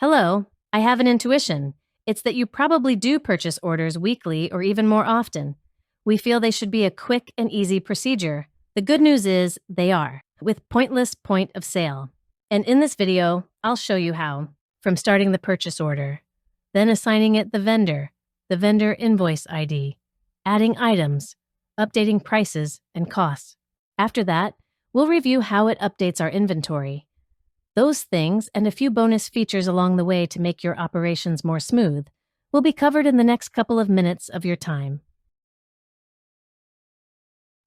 Hello, I have an intuition. It's that you probably do purchase orders weekly or even more often. We feel they should be a quick and easy procedure. The good news is they are, with Pointless Point of Sale. And in this video, I'll show you how. From starting the purchase order, then assigning it the vendor invoice ID, adding items, updating prices and costs. After that, we'll review how it updates our inventory. Those things and a few bonus features along the way to make your operations more smooth will be covered in the next couple of minutes of your time.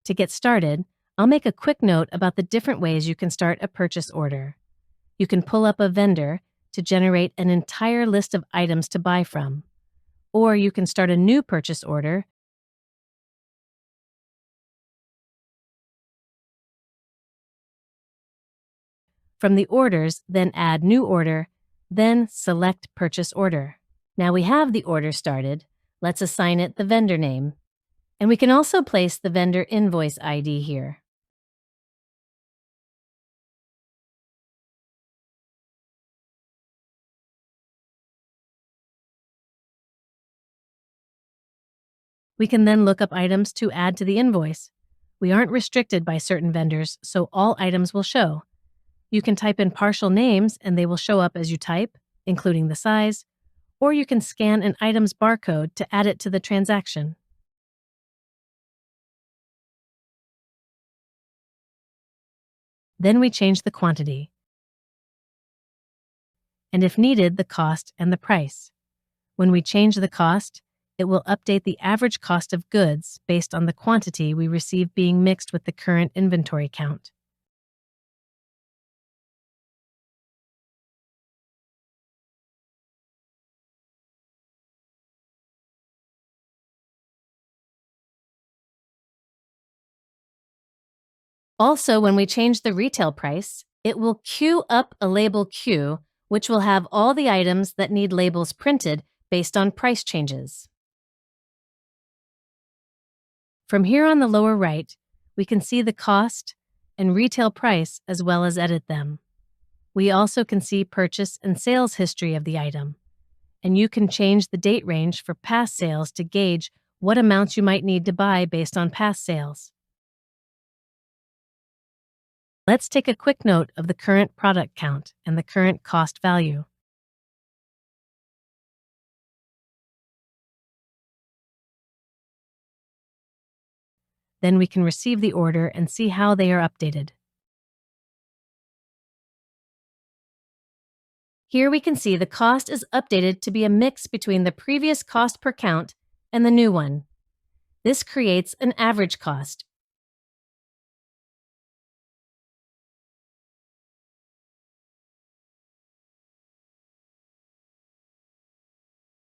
To get started, I'll make a quick note about the different ways you can start a purchase order. You can pull up a vendor to generate an entire list of items to buy from, or you can start a new purchase order from the orders, then add new order, then select purchase order. Now we have the order started, let's assign it the vendor name. And we can also place the vendor invoice ID here. We can then look up items to add to the invoice. We aren't restricted by certain vendors, so all items will show. You can type in partial names and they will show up as you type, including the size, or you can scan an item's barcode to add it to the transaction. Then we change the quantity, and if needed, the cost and the price. When we change the cost, it will update the average cost of goods based on the quantity we receive being mixed with the current inventory count. Also, when we change the retail price, it will queue up a label queue, which will have all the items that need labels printed based on price changes. From here on the lower right, we can see the cost and retail price as well as edit them. We also can see purchase and sales history of the item, and you can change the date range for past sales to gauge what amounts you might need to buy based on past sales. Let's take a quick note of the current product count and the current cost value. Then we can receive the order and see how they are updated. Here we can see the cost is updated to be a mix between the previous cost per count and the new one. This creates an average cost.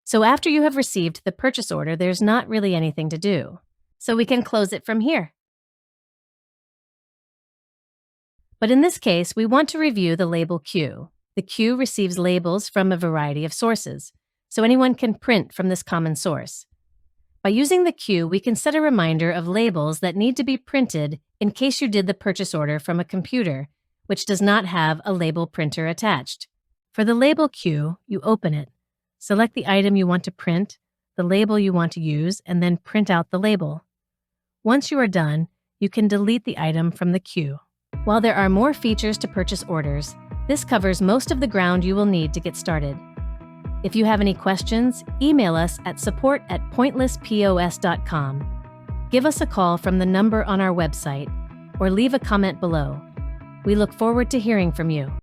So after you have received the purchase order, there's not really anything to do. So we can close it from here. But in this case, we want to review the label queue. The queue receives labels from a variety of sources, so anyone can print from this common source. By using the queue, we can set a reminder of labels that need to be printed in case you did the purchase order from a computer, which does not have a label printer attached. For the label queue, you open it. Select the item you want to print, the label you want to use, and then print out the label. Once you are done, you can delete the item from the queue. While there are more features to purchase orders, this covers most of the ground you will need to get started. If you have any questions, email us at support@pointlesspos.com. Give us a call from the number on our website, or leave a comment below. We look forward to hearing from you.